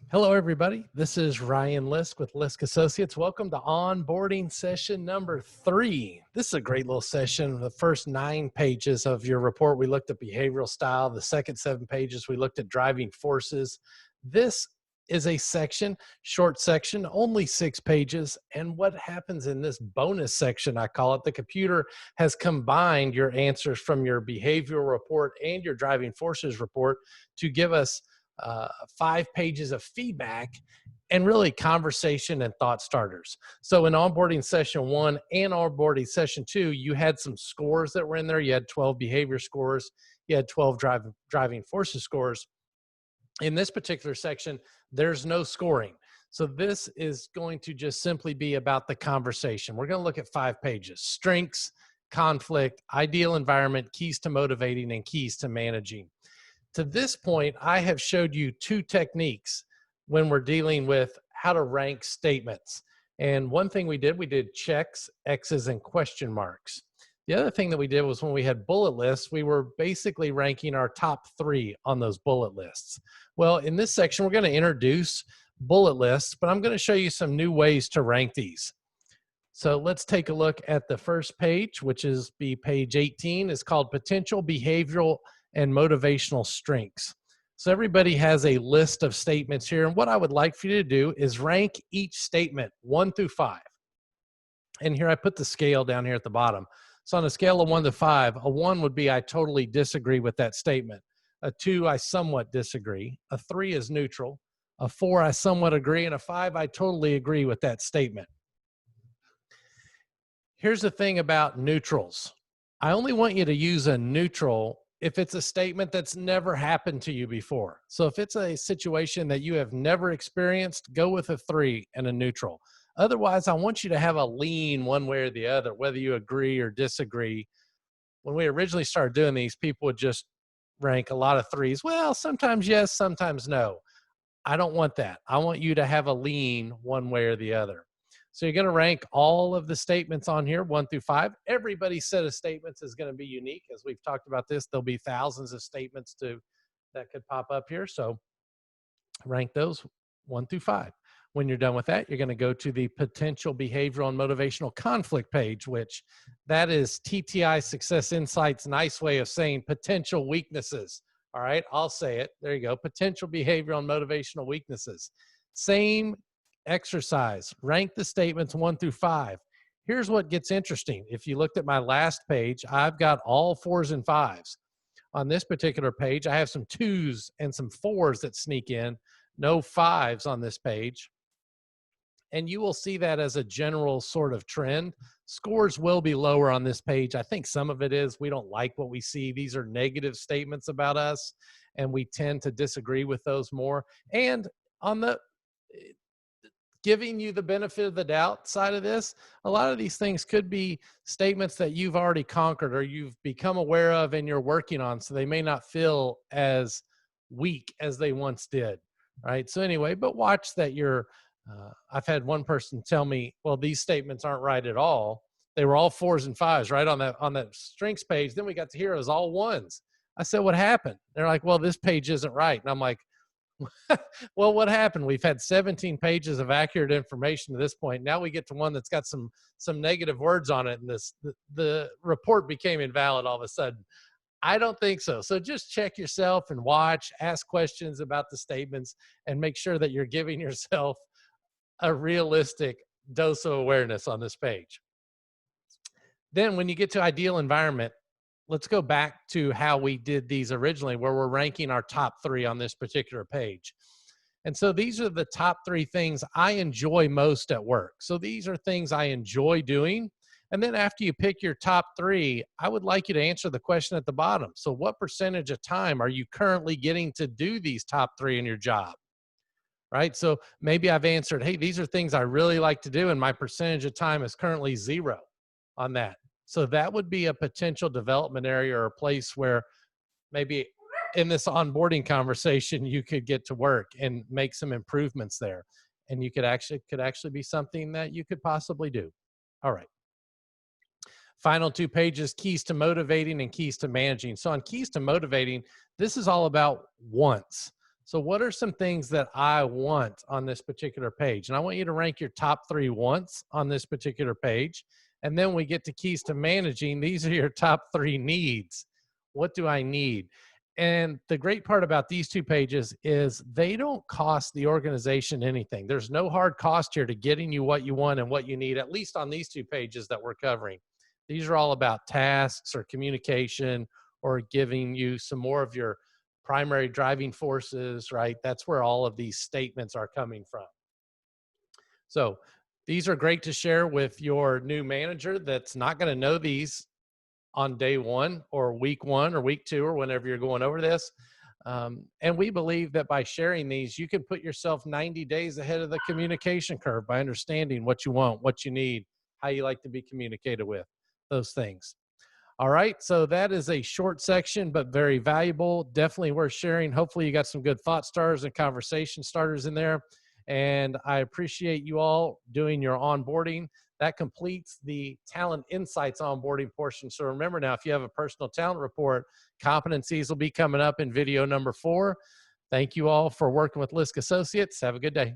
Hello, everybody. This is Ryan Lisk with Lisk Associates. Welcome to onboarding session number 3. This is a great little session. The first 9 pages of your report, we looked at behavioral style. The second 7 pages, we looked at driving forces. This is a section, short section, only 6 pages. And what happens in this bonus section, I call it, the computer has combined your answers from your behavioral report and your driving forces report to give us 5 pages of feedback and really conversation and thought starters. So in onboarding session 1 and onboarding session 2, you had some scores that were in there. You had 12 behavior scores. You had 12 driving forces scores. In this particular section, there's no scoring. So this is going to just simply be about the conversation. We're going to look at 5 pages: strengths, conflict, ideal environment, keys to motivating, and keys to managing. To this point, I have showed you 2 techniques when we're dealing with how to rank statements. And one thing we did checks, X's, and question marks. The other thing that we did was when we had bullet lists, we were basically ranking our top 3 on those bullet lists. Well, in this section, we're going to introduce bullet lists, but I'm going to show you some new ways to rank these. So let's take a look at the first page, which is page 18. It's called Potential Behavioral and Motivational Strengths. So everybody has a list of statements here. And what I would like for you to do is rank each statement 1 through 5. And here I put the scale down here at the bottom. So on a scale of 1 to 5, a 1 would be I totally disagree with that statement. A 2, I somewhat disagree. A 3 is neutral. A 4, I somewhat agree. And a 5, I totally agree with that statement. Here's the thing about neutrals. I only want you to use a neutral if it's a statement that's never happened to you before. So if it's a situation that you have never experienced, go with a 3 and a neutral. Otherwise, I want you to have a lean one way or the other, whether you agree or disagree. When we originally started doing these, people would just rank a lot of 3s. Well, sometimes yes, sometimes no. I don't want that. I want you to have a lean one way or the other. So you're going to rank all of the statements on here, 1 through 5. Everybody's set of statements is going to be unique. As we've talked about this, there'll be thousands of statements that could pop up here. So rank those 1 through 5. When you're done with that, you're going to go to the potential behavioral and motivational conflict page, which that is TTI Success Insights' nice way of saying potential weaknesses. All right, I'll say it. There you go. Potential behavioral and motivational weaknesses. Same exercise. Rank the statements 1 through 5. Here's what gets interesting. If you looked at my last page, I've got all 4s and 5s. On this particular page, I have some 2s and some 4s that sneak in. No 5s on this page. And you will see that as a general sort of trend. Scores will be lower on this page. I think some of it is we don't like what we see. These are negative statements about us, and we tend to disagree with those more. And on the giving you the benefit of the doubt side of this, a lot of these things could be statements that you've already conquered or you've become aware of and you're working on, so they may not feel as weak as they once did, right? So anyway, but watch that I've had one person tell me, well, these statements aren't right at all. They were all 4s and 5s, right, on that strengths page. Then we got to hear it was all 1s. I said, what happened? They're like, well, this page isn't right. And I'm like, well, what happened? We've had 17 pages of accurate information to this point. Now we get to one that's got some negative words on it, and the report became invalid all of a sudden. I don't think so. So just check yourself and watch, ask questions about the statements, and make sure that you're giving yourself a realistic dose of awareness on this page. Then when you get to ideal environment, let's go back to how we did these originally, where we're ranking our top 3 on this particular page. And so these are the top 3 things I enjoy most at work. So these are things I enjoy doing. And then after you pick your top 3, I would like you to answer the question at the bottom. So what percentage of time are you currently getting to do these top 3 in your job? Right? So maybe I've answered, hey, these are things I really like to do, and my percentage of time is currently 0 on that. So that would be a potential development area or a place where maybe in this onboarding conversation, you could get to work and make some improvements there. And you could actually be something that you could possibly do. All right. Final 2 pages, keys to motivating and keys to managing. So on keys to motivating, this is all about wants. So what are some things that I want on this particular page? And I want you to rank your top 3 wants on this particular page. And then we get to keys to managing. These are your top 3 needs. What do I need? And the great part about these 2 pages is they don't cost the organization anything. There's no hard cost here to getting you what you want and what you need, at least on these 2 pages that we're covering. These are all about tasks or communication or giving you some more of your primary driving forces, right? That's where all of these statements are coming from. So these are great to share with your new manager that's not going to know these on day 1 or week 1 or week 2 or whenever you're going over this. And we believe that by sharing these, you can put yourself 90 days ahead of the communication curve by understanding what you want, what you need, how you like to be communicated with, those things. All right, so that is a short section, but very valuable. Definitely worth sharing. Hopefully you got some good thought starters and conversation starters in there. And I appreciate you all doing your onboarding. That completes the Talent Insights onboarding portion. So remember now, if you have a personal talent report, competencies will be coming up in video number 4. Thank you all for working with Lisk Associates. Have a good day.